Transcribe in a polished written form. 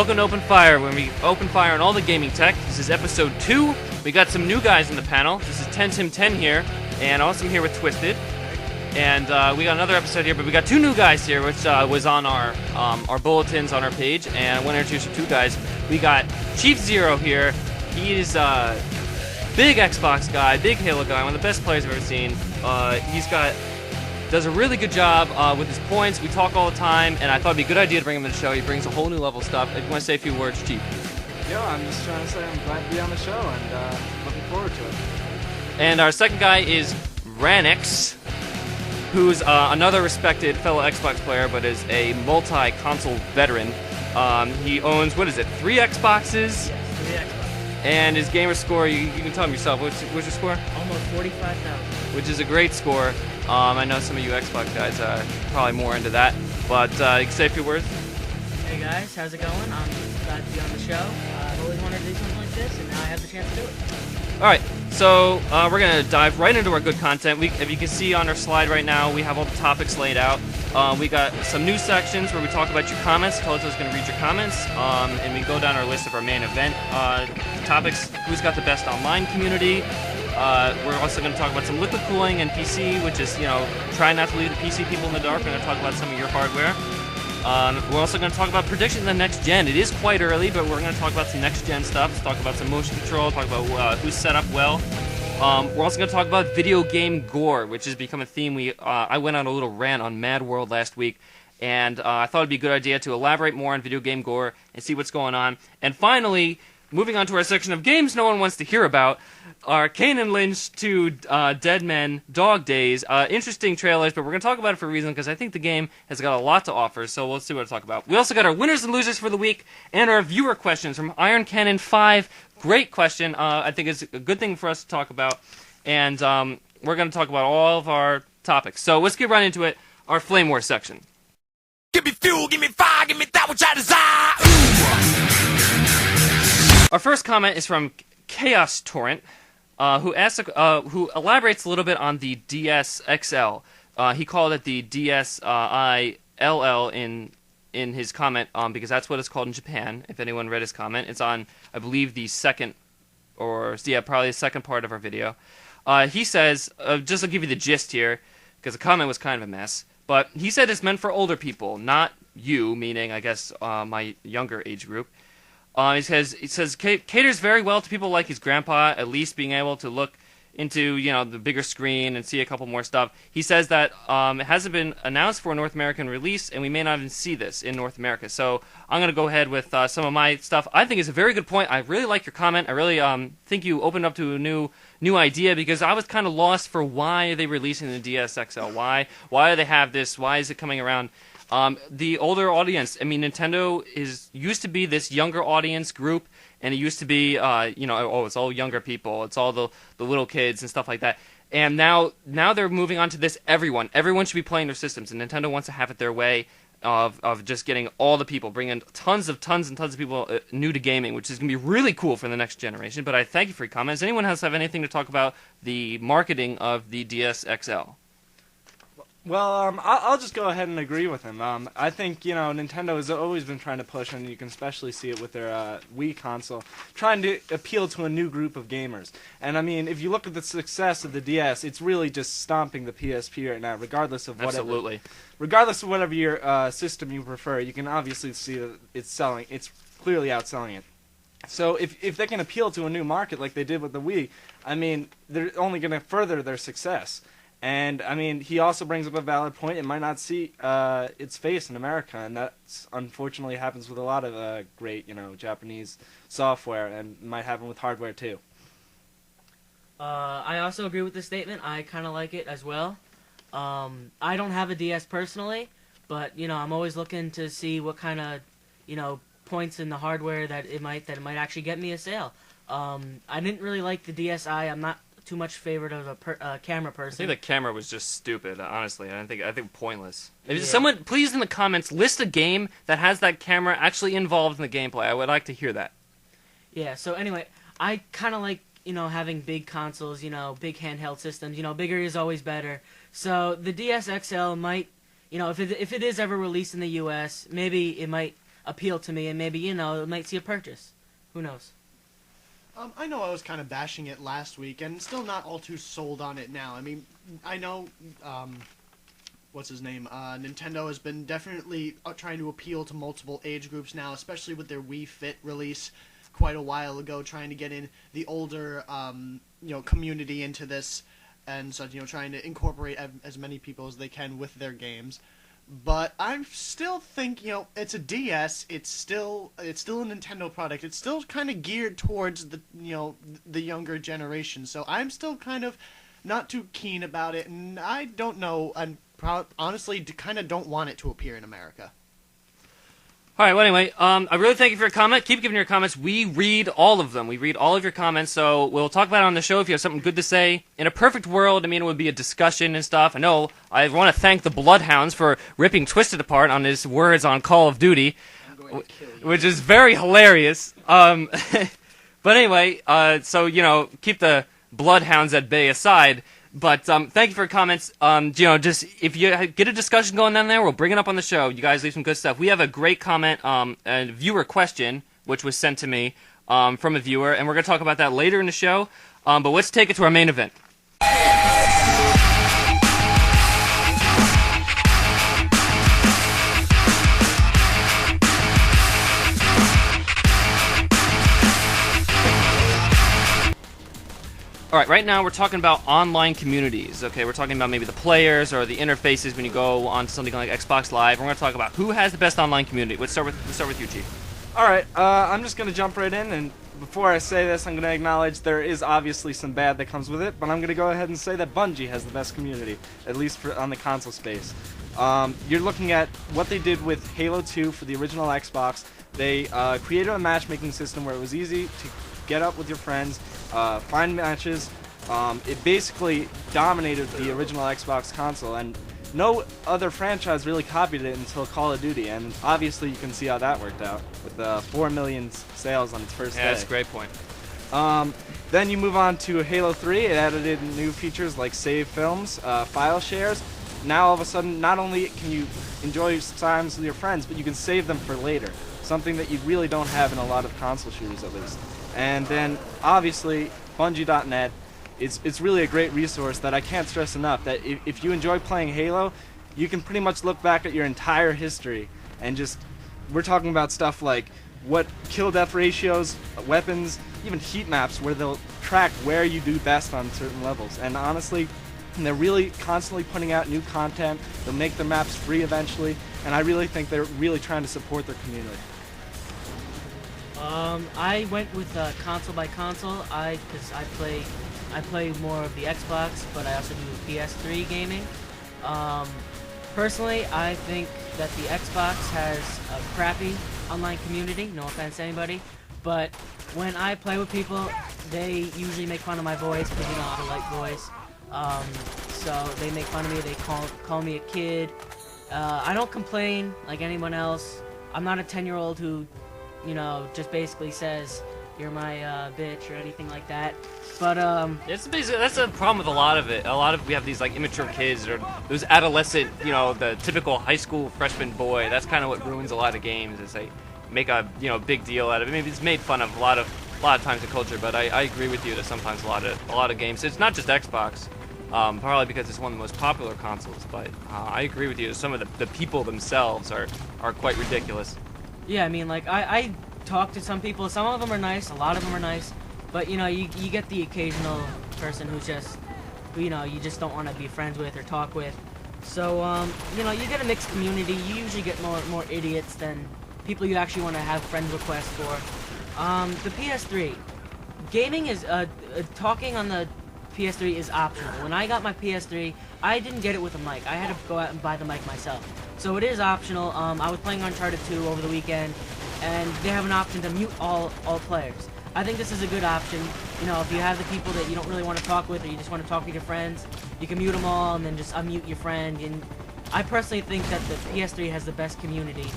Welcome to Open Fire, when we open fire on all the gaming tech. This is episode 2. We got some new guys in the panel. This is 10Tim10 here, and also I'm here with Twisted. And we got another episode here, but we got 2 new guys here, which was on our bulletins on our page. And I want to introduce you 2 guys. We got Chief Zero here. He is a big Xbox guy, big Halo guy, one of the best players I've ever seen. Does a really good job with his points. We talk all the time, and I thought it'd be a good idea to bring him to the show. He brings a whole new level of stuff. If you want to say a few words, Chief. Yeah, I'm just trying to say I'm glad to be on the show and looking forward to it. And our second guy is Ranix, who's another respected fellow Xbox player, but is a multi-console veteran. He owns, 3 Xboxes? Yes, 3 Xboxes. And his gamer score, you can tell him yourself. What's your score? Almost 45,000. Which is a great score. I know some of you Xbox guys are probably more into that, but you can say a few words. Hey guys, how's it going? I'm glad to be on the show. I've always wanted to do something like this, and now I have the chance to do it. Alright, so we're going to dive right into our good content. If you can see on our slide right now, we have all the topics laid out. We got some news sections where we talk about your comments. Toto's going to read your comments, and we go down our list of our main event topics. Who's got the best online community? We're also going to talk about some liquid cooling and PC, which is, try not to leave the PC people in the dark. We're going to talk about some of your hardware. We're also going to talk about predictions of the next gen. It is quite early, but we're going to talk about some next gen stuff. Let's talk about some motion control, talk about who's set up well. We're also going to talk about video game gore, which has become a theme. I went on a little rant on Mad World last week, and I thought it'd be a good idea to elaborate more on video game gore and see what's going on. And finally, moving on to our section of games no one wants to hear about, are Kane and Lynch 2 Dead Men Dog Days. Interesting trailers, but we're going to talk about it for a reason, because I think the game has got a lot to offer, so let's see what to talk about. We also got our winners and losers for the week, and our viewer questions from Iron Cannon 5. Great question. I think it's a good thing for us to talk about, and we're going to talk about all of our topics. So let's get right into it, our Flame War section. Give me fuel, give me fire, give me that which I desire. Our first comment is from Chaos Torrent, who elaborates a little bit on the DS XL. He called it the DSiLL in his comment, because that's what it's called in Japan. If anyone read his comment, it's on, I believe, probably the second part of our video. He says, just to give you the gist here, because the comment was kind of a mess, but he said it's meant for older people, not you, meaning, I guess, my younger age group. He says caters very well to people like his grandpa, at least being able to look into, the bigger screen and see a couple more stuff. He says that it hasn't been announced for a North American release, and we may not even see this in North America. So I'm going to go ahead with some of my stuff. I think it's a very good point. I really like your comment. I really think you opened up to a new idea, because I was kind of lost for why are they releasing the DSXL? Why do they have this? Why is it coming around? The older audience, Nintendo used to be this younger audience group, and it used to be, it's all younger people, it's all the little kids and stuff like that. And now they're moving on to this everyone. Everyone should be playing their systems, and Nintendo wants to have it their way of just getting all the people, bringing tons and tons of people new to gaming, which is going to be really cool for the next generation. But I thank you for your comments. Anyone else have anything to talk about the marketing of the DSXL? Well, I'll just go ahead and agree with him. I think, Nintendo has always been trying to push, and you can especially see it with their Wii console, trying to appeal to a new group of gamers. And, if you look at the success of the DS, it's really just stomping the PSP right now, regardless of whatever. Absolutely. Regardless of whatever your system you prefer, you can obviously see that it's clearly outselling it. So if they can appeal to a new market like they did with the Wii, they're only going to further their success. And, he also brings up a valid point. It might not see its face in America, and that unfortunately happens with a lot of great, Japanese software, and it might happen with hardware, too. I also agree with this statement. I kind of like it as well. I don't have a DS personally, but, I'm always looking to see what kind of, points in the hardware that it might actually get me a sale. I didn't really like the DSi. I'm not too much favorite of a camera person. I think the camera was just stupid, honestly. I think pointless. If someone, please in the comments, list a game that has that camera actually involved in the gameplay. I would like to hear that. Yeah, so anyway, I kind of like, having big consoles, big handheld systems. Bigger is always better. So the DS XL might, if it is ever released in the US, maybe it might appeal to me, and maybe, you know, it might see a purchase. Who knows? I know I was kind of bashing it last week, and still not all too sold on it now. I mean, I know, what's his name? Nintendo has been definitely trying to appeal to multiple age groups now, especially with their Wii Fit release quite a while ago, trying to get in the older, community into this, and so, trying to incorporate as many people as they can with their games. But I still think, it's a DS. It's still a Nintendo product. It's still kind of geared towards the younger generation. So I'm still kind of not too keen about it, and I don't know. And honestly, kind of don't want it to appear in America. All right, well, anyway, I really thank you for your comment. Keep giving your comments. We read all of them. We read all of your comments, so we'll talk about it on the show if you have something good to say. In a perfect world, I mean, it would be a discussion and stuff. I know I want to thank the Bloodhounds for ripping Twisted apart on his words on Call of Duty, which is very hilarious. But anyway, so, keep the Bloodhounds at bay aside. But thank you for your comments. Just if you get a discussion going on there, we'll bring it up on the show. You guys leave some good stuff. We have a great comment, a viewer question, which was sent to me from a viewer, and we're going to talk about that later in the show. But let's take it to our main event. All right, right now we're talking about online communities. Okay, we're talking about maybe the players or the interfaces when you go on something like Xbox Live. We're going to talk about who has the best online community. Let's start with you, Chief. All right, I'm just going to jump right in, and before I say this, I'm going to acknowledge there is obviously some bad that comes with it, but I'm going to go ahead and say that Bungie has the best community, at least on the console space. You're looking at what they did with Halo 2 for the original Xbox. They created a matchmaking system where it was easy to get up with your friends, find matches. It basically dominated the original Xbox console, and no other franchise really copied it until Call of Duty, and obviously you can see how that worked out with 4 million sales on its first day. Yeah, that's a great point. Then you move on to Halo 3. It added in new features like save films, file shares. Now all of a sudden, not only can you enjoy times with your friends, but you can save them for later, something that you really don't have in a lot of console shooters at least. And then, obviously, Bungie.net, it's really a great resource that I can't stress enough, that if you enjoy playing Halo, you can pretty much look back at your entire history and we're talking about stuff like what kill-death ratios, weapons, even heat maps, where they'll track where you do best on certain levels. And honestly, they're really constantly putting out new content. They'll make their maps free eventually, and I really think they're really trying to support their community. I went with console by console. Because I play more of the Xbox, but I also do PS3 gaming. Personally, I think that the Xbox has a crappy online community. No offense to anybody, but when I play with people, they usually make fun of my voice because I have a light voice. So they make fun of me. They call me a kid. I don't complain like anyone else. I'm not a 10-year-old who, just basically says, you're my bitch or anything like that. But that's a problem with a lot of it. We have these like immature kids or those adolescent, the typical high school freshman boy. That's kind of what ruins a lot of games. Is they make a big deal out of it. Maybe it's made fun of a lot of times in culture. But I agree with you that sometimes a lot of games. It's not just Xbox. Probably because it's one of the most popular consoles. But I agree with you that some of the people themselves are quite ridiculous. Yeah, I mean, like, I talk to some people. Some of them are nice, a lot of them are nice. But, you get the occasional person who you just don't want to be friends with or talk with. So, you get a mixed community. You usually get more idiots than people you actually want to have friend requests for. The PS3. Gaming is, talking on the PS3 is optional. When I got my PS3, I didn't get it with a mic. I had to go out and buy the mic myself. So it is optional. I was playing Uncharted 2 over the weekend, and they have an option to mute all players. I think this is a good option. If you have the people that you don't really want to talk with, or you just want to talk with your friends, you can mute them all and then just unmute your friend. And I personally think that the PS3 has the best community